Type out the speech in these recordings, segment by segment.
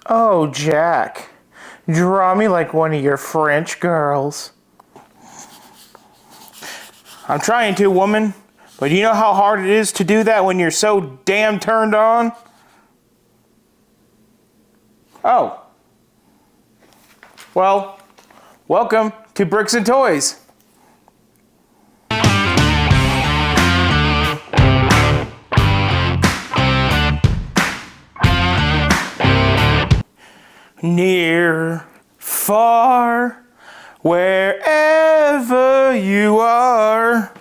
Oh, Jack, draw me like one of your French girls. I'm trying to, woman, but you know how hard it is to do that when you're so damn turned on? Oh. Well, welcome to Bricks and Toys. Near, far, wherever you are,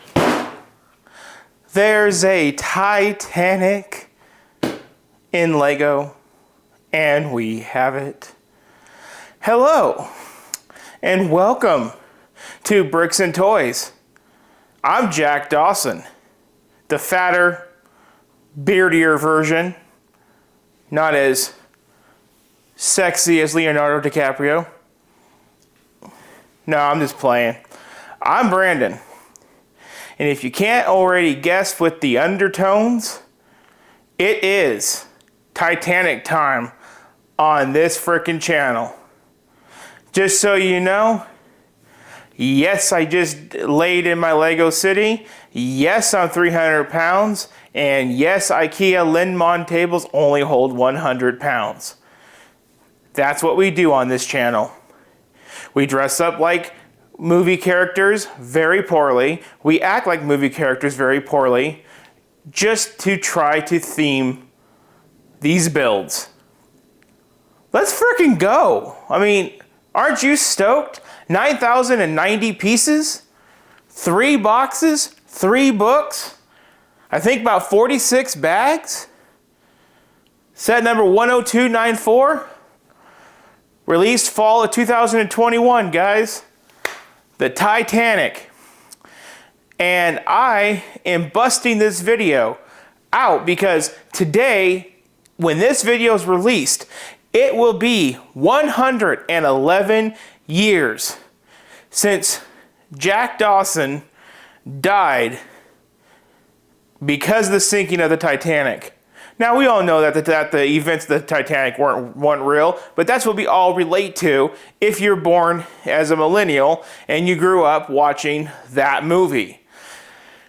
there's a Titanic in Lego, and we have it. Hello, and welcome to Bricks and Toys. I'm Jack Dawson, the fatter, beardier version, not as sexy as Leonardo DiCaprio. No, I'm just playing. I'm Brandon. And if you can't already guess with the undertones, it is Titanic time on this frickin' channel. Just so you know, yes, I just laid in my Lego City. Yes, I'm 300 pounds. And yes, IKEA Lindman tables only hold 100 pounds. That's what we do on this channel. We dress up like movie characters very poorly. We act like movie characters very poorly, just to try to theme these builds. Let's freaking go. I mean, aren't you stoked? 9,090 pieces, 3 boxes, 3 books, I think about 46 bags. Set number 10294. Released fall of 2021, guys. The Titanic. And I am busting this video out because today, when this video is released, it will be 111 years since Jack Dawson died because of the sinking of the Titanic. Now, we all know that the events of the Titanic weren't real, but that's what we all relate to if you're born as a millennial and you grew up watching that movie.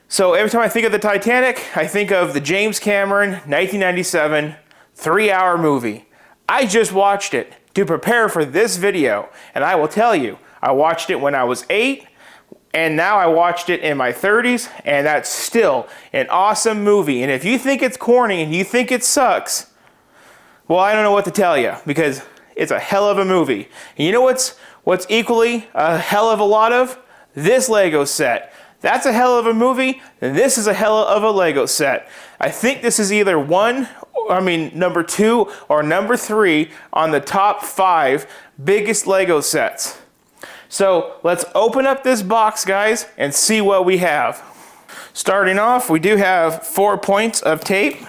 So every time I think of the Titanic, I think of the James Cameron 1997 3-hour movie. I just watched it to prepare for this video, and I will tell you, I watched it when I was 8, and now I watched it in my 30s, and that's still an awesome movie. And if you think it's corny and you think it sucks, well, I don't know what to tell you, because it's a hell of a movie. And you know what's equally a hell of a lot of? This Lego set. That's a hell of a movie, and this is a hell of a Lego set. I think this is either number 2 or number 3 on the top 5 biggest Lego sets. So let's open up this box, guys, and see what we have. Starting off, we do have 4 points of tape.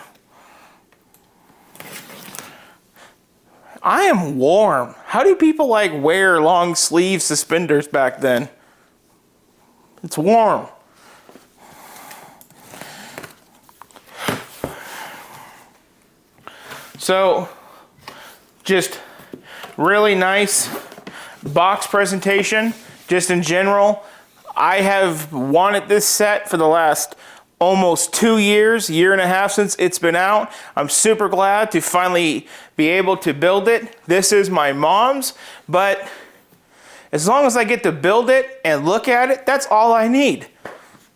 I am warm. How do people wear long sleeve suspenders back then? It's warm. So, just really nice box presentation, just in general. I have wanted this set for the last almost 2 years, year and a half since it's been out. I'm super glad to finally be able to build it. This is my mom's, but as long as I get to build it and look at it, that's all I need.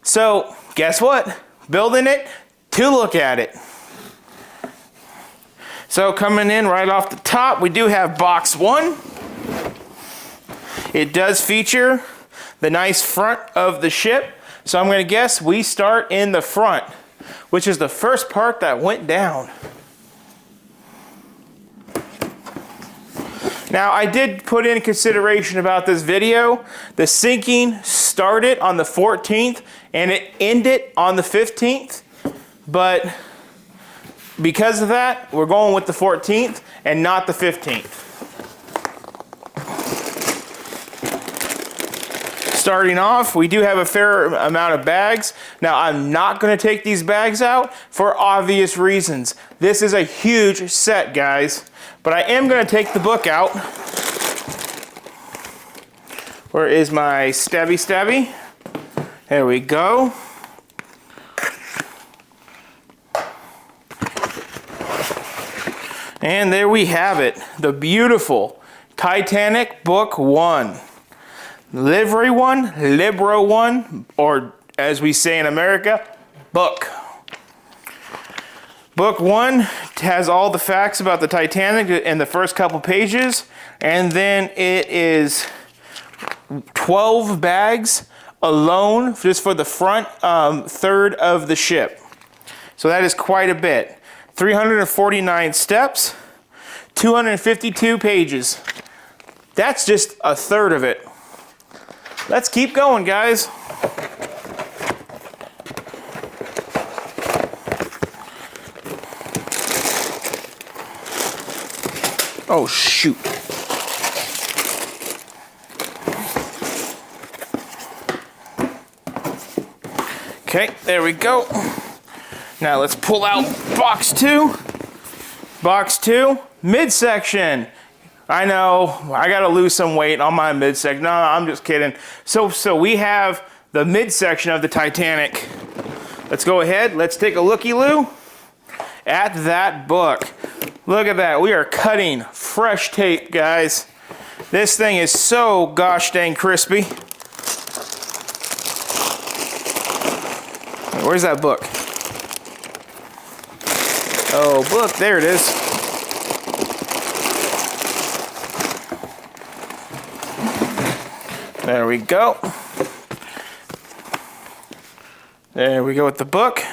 So, guess what? Building it to look at it. So coming in right off the top, we do have box 1. It does feature the nice front of the ship. So I'm going to guess we start in the front, which is the first part that went down. Now, I did put in consideration about this video. The sinking started on the 14th and it ended on the 15th. But because of that, we're going with the 14th and not the 15th. Starting off, we do have a fair amount of bags. Now, I'm not going to take these bags out for obvious reasons. This is a huge set, guys. But I am going to take the book out. Where is my stabby? There we go. And there we have it. The beautiful Titanic Book 1. Livery 1, Libro 1, or as we say in America, book. Book 1 has all the facts about the Titanic in the first couple pages, and then it is 12 bags alone just for the front third of the ship. So that is quite a bit. 349 steps, 252 pages. That's just a third of it. Let's keep going, guys. Oh, shoot. Okay, there we go. Now let's pull out box 2. Box 2, midsection. I know, I gotta lose some weight on my midsection. No, I'm just kidding. So we have the midsection of the Titanic. Let's go ahead, let's take a looky-loo at that book. Look at that, we are cutting fresh tape, guys. This thing is so gosh dang crispy. Where's that book? Oh, book, there it is. There we go. There we go with the book.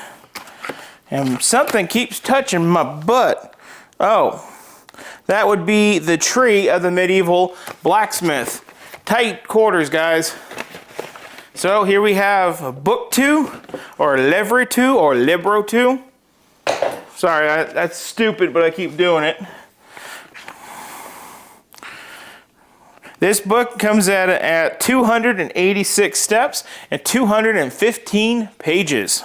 And something keeps touching my butt. Oh, that would be the tree of the medieval blacksmith. Tight quarters, guys. So here we have book 2, or Livery 2, or Libro 2. Sorry, that's stupid, but I keep doing it. This book comes at 286 steps and 215 pages.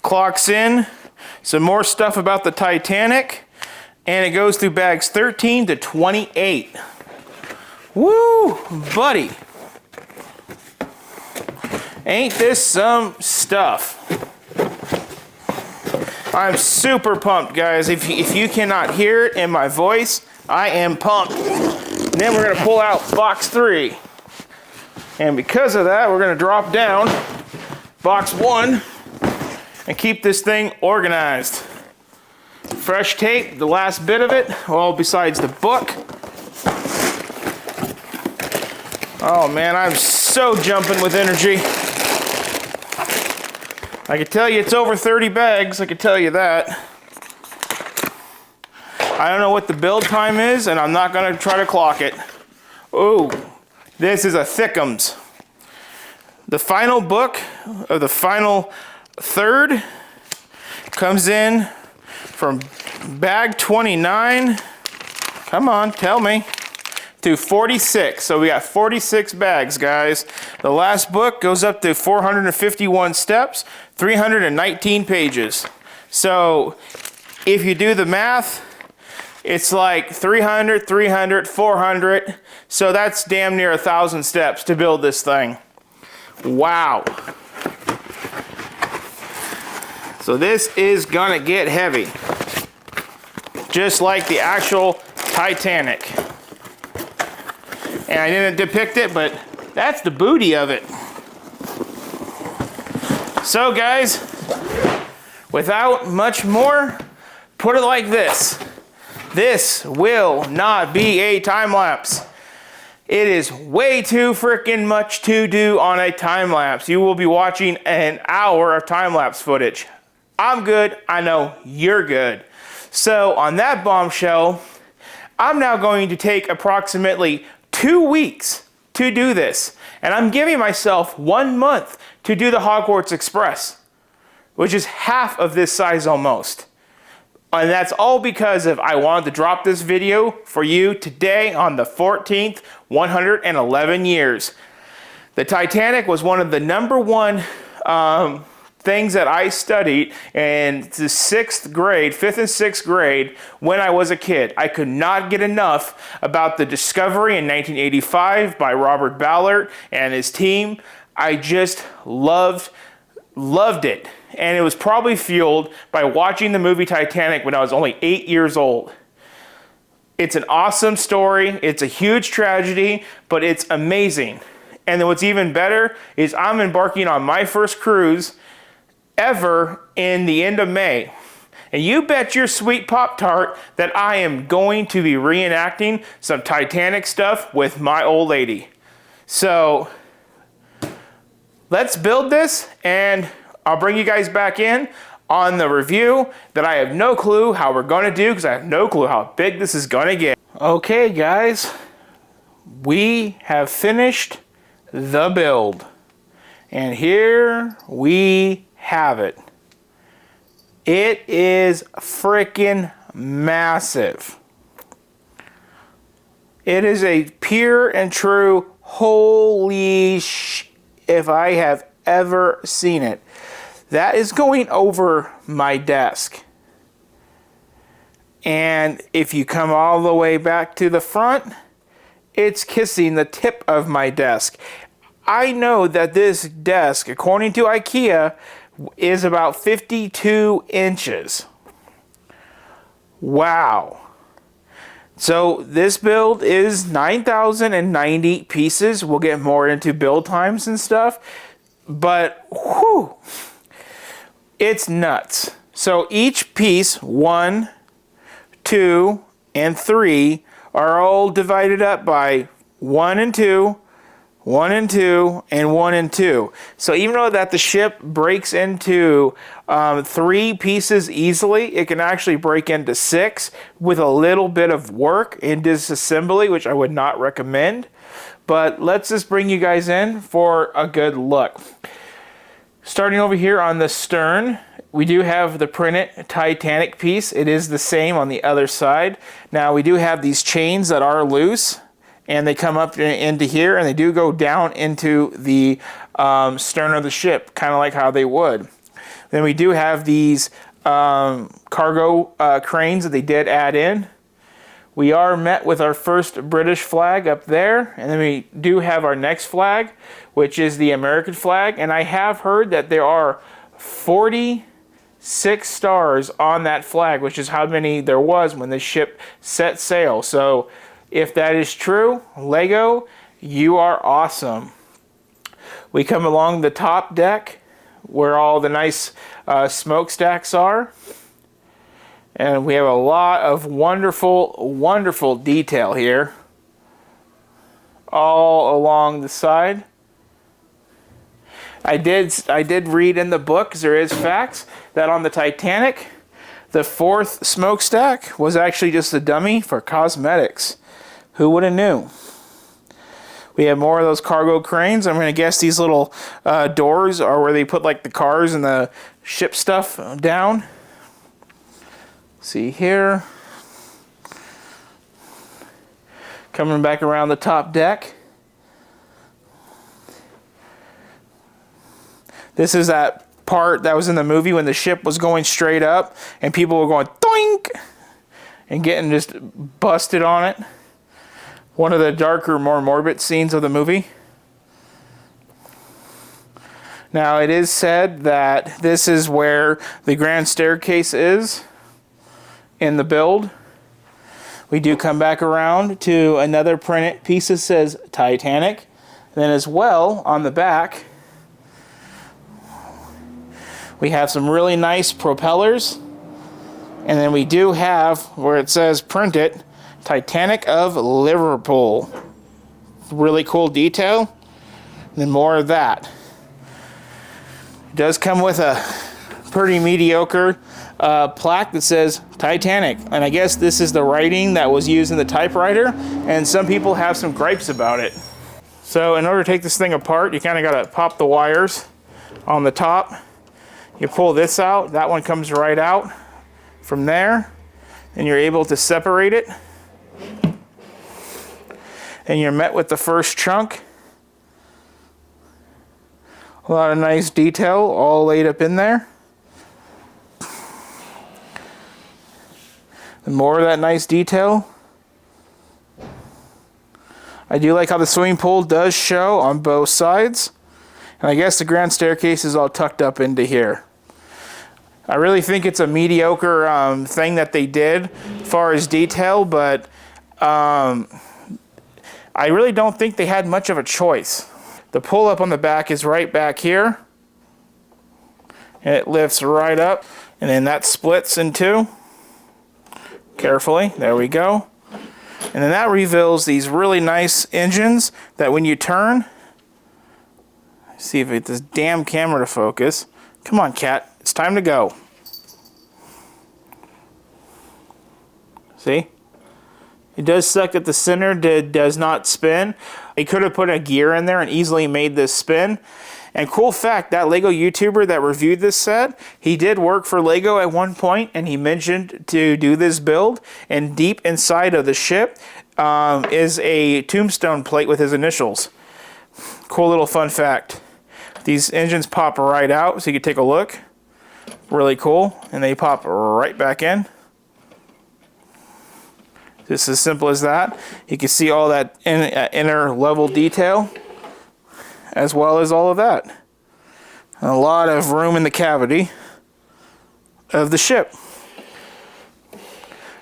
Clocks in some more stuff about the Titanic, and it goes through bags 13 to 28. Woo, buddy. Ain't this some stuff? I'm super pumped, guys. If you cannot hear it in my voice, I am pumped. And then we're gonna pull out box 3. And because of that, we're gonna drop down box 1 and keep this thing organized. Fresh tape, the last bit of it, well, besides the book. Oh man, I'm so jumping with energy. I can tell you it's over 30 bags, I can tell you that. I don't know what the build time is, and I'm not gonna try to clock it. Ooh, this is a thickums. The final book, or the final third, comes in from bag 29, come on, tell me, to 46. So we got 46 bags, guys. The last book goes up to 451 steps, 319 pages. So if you do the math, it's like 300, 300, 400. So that's damn near 1,000 steps to build this thing. Wow. So this is gonna get heavy. Just like the actual Titanic. And I didn't depict it, but that's the booty of it. So guys, without much more, put it like this. This will not be a time lapse. It is way too freaking much to do on a time lapse. You will be watching an hour of time lapse footage. I'm good, I know you're good. So on that bombshell, I'm now going to take approximately 2 weeks to do this. And I'm giving myself 1 month to do the Hogwarts Express, which is half of this size almost. And that's all because of I wanted to drop this video for you today on the 14th, 111 years. The Titanic was one of the number one things that I studied in the 6th grade, 5th and 6th grade when I was a kid. I could not get enough about the discovery in 1985 by Robert Ballard and his team. I just loved it. And it was probably fueled by watching the movie Titanic when I was only 8 years old. It's an awesome story. It's a huge tragedy, but it's amazing. And then what's even better is I'm embarking on my first cruise ever in the end of May. And you bet your sweet Pop-Tart that I am going to be reenacting some Titanic stuff with my old lady. So let's build this, and I'll bring you guys back in on the review that I have no clue how we're going to do because I have no clue how big this is going to get. Okay, guys, we have finished the build. And here we have it. It is freaking massive. It is a pure and true holy sh... if I have ever seen it. That is going over my desk. And if you come all the way back to the front, it's kissing the tip of my desk. I know that this desk, according to IKEA, is about 52 inches. Wow. So this build is 9,090 pieces. We'll get more into build times and stuff. But whew, it's nuts. So each piece, 1, 2, and 3, are all divided up by 1 and 2, 1 and 2, and 1 and 2. So even though that the ship breaks into 3 pieces easily, it can actually break into 6 with a little bit of work in disassembly, which I would not recommend. But let's just bring you guys in for a good look. Starting over here on the stern, we do have the printed Titanic piece. It is the same on the other side. Now we do have these chains that are loose, and they come up into here, and they do go down into the stern of the ship, kind of like how they would. Then we do have these cargo cranes that they did add in. We are met with our first British flag up there, and then we do have our next flag, which is the American flag, and I have heard that there are 46 stars on that flag, which is how many there was when the ship set sail. So if that is true, Lego, you are awesome. We come along the top deck where all the nice smokestacks are. And we have a lot of wonderful, wonderful detail here. All along the side. I did read in the book, 'cause there is facts, that on the Titanic, the 4th smokestack was actually just a dummy for cosmetics. Who would have knew? We have more of those cargo cranes. I'm going to guess these little doors are where they put like the cars and the ship stuff down. See here. Coming back around the top deck. This is that part that was in the movie when the ship was going straight up and people were going doink and getting just busted on it. One of the darker, more morbid scenes of the movie. Now it is said that this is where the grand staircase is in the build. We do come back around to another printed piece that says Titanic. And then as well on the back we have some really nice propellers, and then we do have where it says printed Titanic of Liverpool. Really cool detail. And then more of that. It does come with a pretty mediocre plaque that says Titanic, and I guess this is the writing that was used in the typewriter, and some people have some gripes about it. So in order to take this thing apart, you kind of got to pop the wires on the top. You pull this out, that one comes right out, from there, and you're able to separate it. And you're met with the first chunk. A lot of nice detail all laid up in there. And more of that nice detail. I do like how the swimming pool does show on both sides. And I guess the grand staircase is all tucked up into here. I really think it's a mediocre thing that they did as far as detail, but I really don't think they had much of a choice. The pull-up on the back is right back here. And it lifts right up. And then that splits in two. Carefully. There we go. And then that reveals these really nice engines that when you turn... See if I get this damn camera to focus. Come on, cat. It's time to go. See? It does suck that the center does not spin. They could have put a gear in there and easily made this spin. And cool fact, that Lego YouTuber that reviewed this set, he did work for Lego at one point, and he mentioned to do this build. And deep inside of the ship is a tombstone plate with his initials. Cool little fun fact. These engines pop right out, so you can take a look. Really cool. And they pop right back in. Just as simple as that. You can see all that inner level detail, as well as all of that. And a lot of room in the cavity of the ship.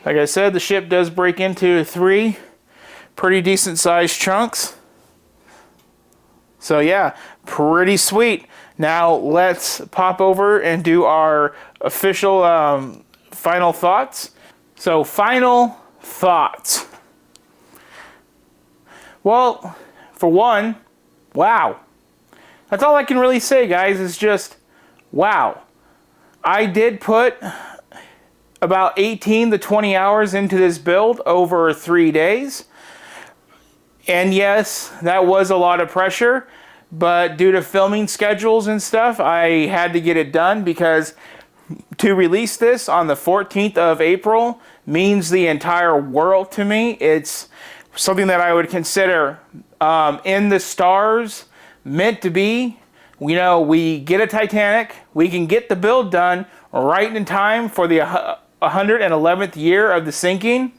Like I said, the ship does break into 3 pretty decent sized chunks. So yeah, pretty sweet. Now let's pop over and do our official final thoughts. So final thoughts. Well, for one, wow. That's all I can really say, guys, is just wow. I did put about 18 to 20 hours into this build over 3 days. And yes, that was a lot of pressure, but due to filming schedules and stuff, I had to get it done because to release this on the 14th of April means the entire world to me. It's something that I would consider in the stars, meant to be. You know, we get a Titanic, we can get the build done right in time for the 111th year of the sinking.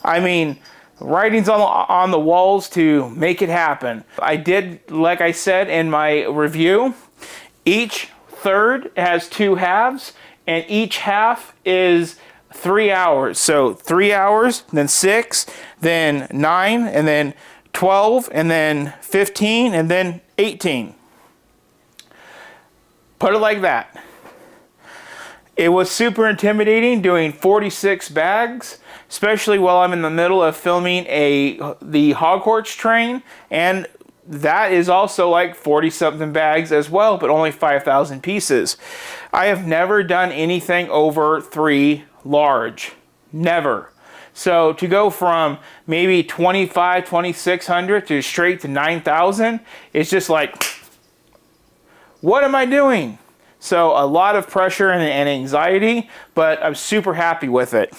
I mean, writing's on the walls to make it happen. I did, like I said in my review, each third has 2 halves, and each half is 3 hours. So 3 hours, then 6, then 9, and then 12, and then 15, and then 18. Put it like that. It was super intimidating doing 46 bags, especially while I'm in the middle of filming the Hogwarts train, and that is also like 40-something bags as well, but only 5,000 pieces. I have never done anything over 3 large. Never. So to go from maybe 2,600 to straight to 9,000, it's just like, what am I doing? So a lot of pressure and anxiety, but I'm super happy with it.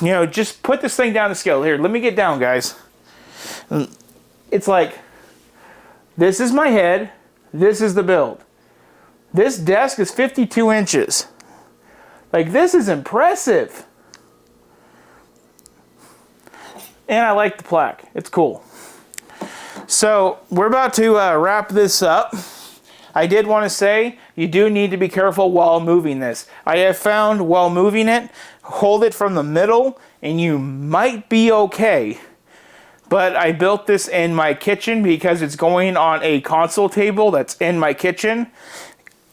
You know, just put this thing down the scale. Here, let me get down, guys. It's like, this is my head, this is the build. This desk is 52 inches. Like, this is impressive. And I like the plaque. It's cool. So, we're about to wrap this up. I did want to say, you do need to be careful while moving this. I have found while moving it, hold it from the middle, and you might be okay. But I built this in my kitchen because it's going on a console table that's in my kitchen.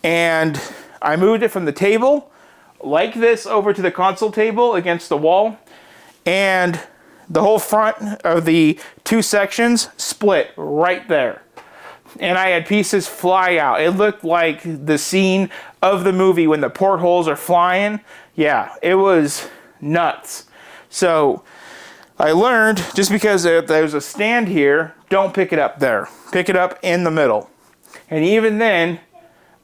And I moved it from the table, like this, over to the console table against the wall. And the whole front of the 2 sections split right there. And I had pieces fly out. It looked like the scene of the movie when the portholes are flying. Yeah, it was nuts. So I learned, just because there's a stand here, don't pick it up there. Pick it up in the middle. And even then,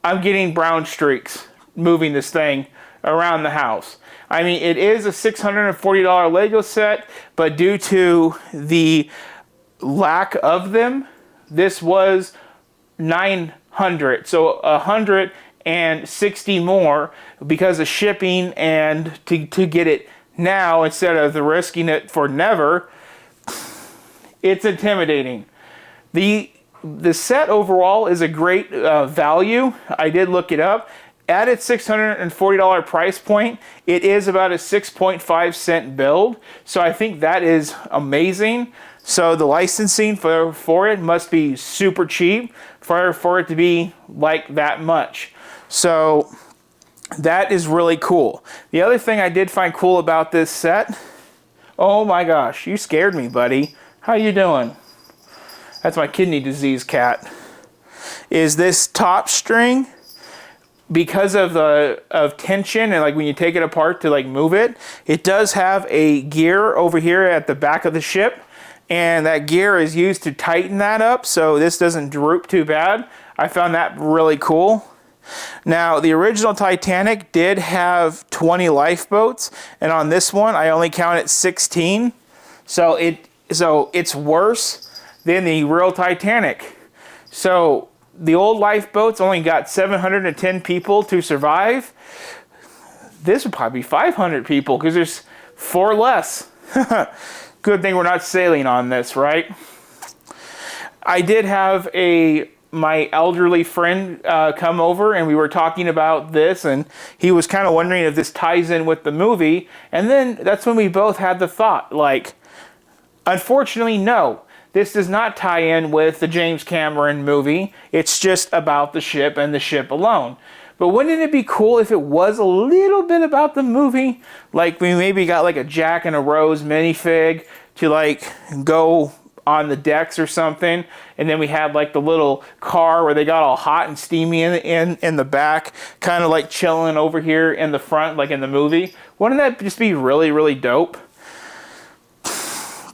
I'm getting brown streaks moving this thing around the house. I mean, it is a $640 Lego set, but due to the lack of them, this was $900. So $160 more because of shipping, and to get it now instead of the risking it for never. It's intimidating. The set overall is a great value. I did look it up. At its $640 price point, it is about a 6.5 cent build. So I think that is amazing. So the licensing for it must be super cheap for it to be like that much. So that is really cool. The other thing I did find cool about this set, oh my gosh, you scared me, buddy. How you doing? That's my kidney disease cat. Is this top string, because of tension and like when you take it apart to like move it, it does have a gear over here at the back of the ship, and that gear is used to tighten that up so this doesn't droop too bad. I found that really cool. Now, the original Titanic did have 20 lifeboats, and on this one I only counted 16. So it's worse than the real Titanic. So the old lifeboats only got 710 people to survive. This would probably be 500 people because there's 4 less. Good thing we're not sailing on this, right? I did have my elderly friend come over, and we were talking about this, and he was kind of wondering if this ties in with the movie. And then that's when we both had the thought, like, unfortunately, no. This does not tie in with the James Cameron movie. It's just about the ship and the ship alone. But wouldn't it be cool if it was a little bit about the movie? Like we maybe got like a Jack and a Rose minifig to like go on the decks or something. And then we had like the little car where they got all hot and steamy in the back, kind of like chilling over here in the front, like in the movie. Wouldn't that just be really, really dope?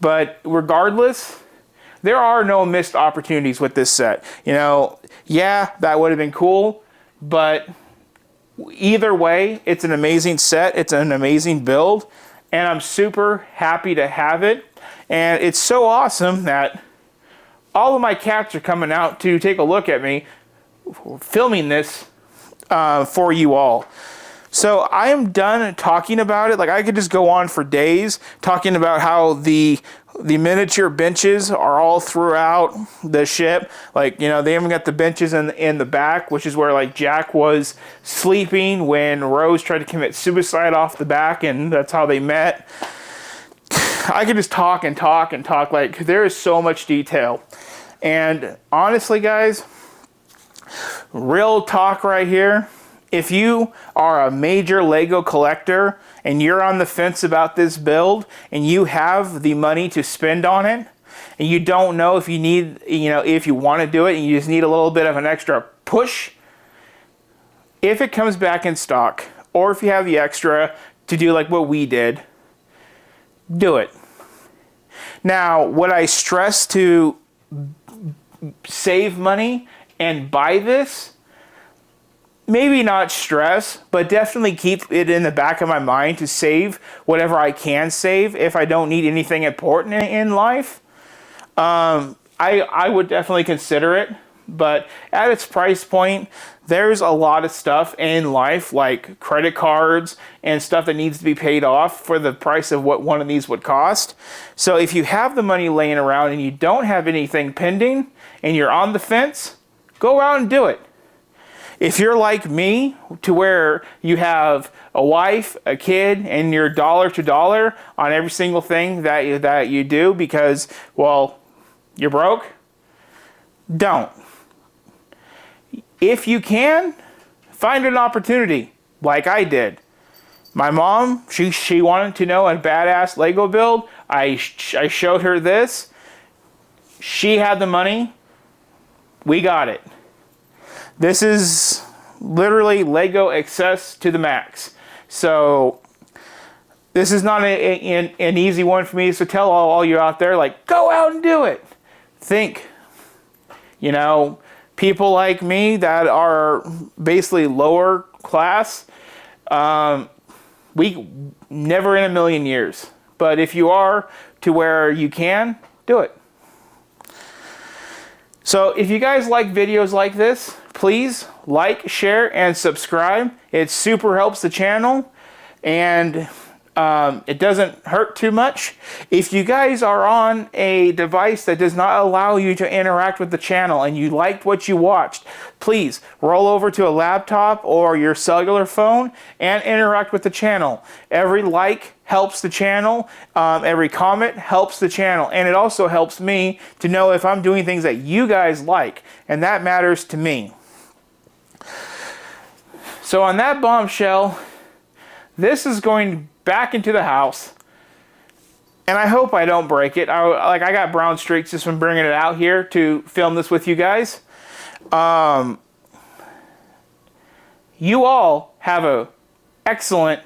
But regardless, there are no missed opportunities with this set. You know, yeah, that would have been cool, but either way, it's an amazing set. It's an amazing build, and I'm super happy to have it. And it's so awesome that all of my cats are coming out to take a look at me filming this for you all. So I am done talking about it. Like, I could just go on for days talking about how the miniature benches are all throughout the ship. Like, you know, they even got the benches in the back, which is where like Jack was sleeping when Rose tried to commit suicide off the back, and that's how they met. I could just talk and talk and talk. Like, there is so much detail. And honestly, guys, real talk right here. If you are a major Lego collector and you're on the fence about this build and you have the money to spend on it and you don't know if you need, you know, if you want to do it and you just need a little bit of an extra push, if it comes back in stock, or if you have the extra to do like what we did, do it. Now, would I stress to save money and buy this? Maybe not stress, but definitely keep it in the back of my mind to save whatever I can save if I don't need anything important in life. I would definitely consider it, but at its price point, there's a lot of stuff in life like credit cards and stuff that needs to be paid off for the price of what one of these would cost. So if you have the money laying around and you don't have anything pending and you're on the fence, go out and do it. If you're like me, to where you have a wife, a kid, and you're dollar to dollar on every single thing that you do because, well, you're broke, don't. If you can, find an opportunity like I did. My mom, she wanted to know a badass Lego build. I showed her this. She had the money. We got it. This is literally Lego excess to the max. So this is not an easy one for me. So tell all you out there, like, go out and do it. Think, you know, people like me that are basically lower class, We never in a million years. But if you are to where you can, do it. So if you guys like videos like this, please like, share, and subscribe. It super helps the channel, and it doesn't hurt too much. If you guys are on a device that does not allow you to interact with the channel and you liked what you watched, please roll over to a laptop or your cellular phone and interact with the channel. Every like helps the channel. Every comment helps the channel. And it also helps me to know if I'm doing things that you guys like. And that matters to me. So on that bombshell, this is going back into the house, and I hope I don't break it. I got brown streaks just from bringing it out here to film this with you guys. You all have a excellent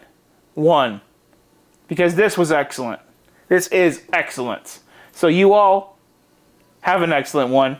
one, because this was excellent. This is excellence. So you all have an excellent one.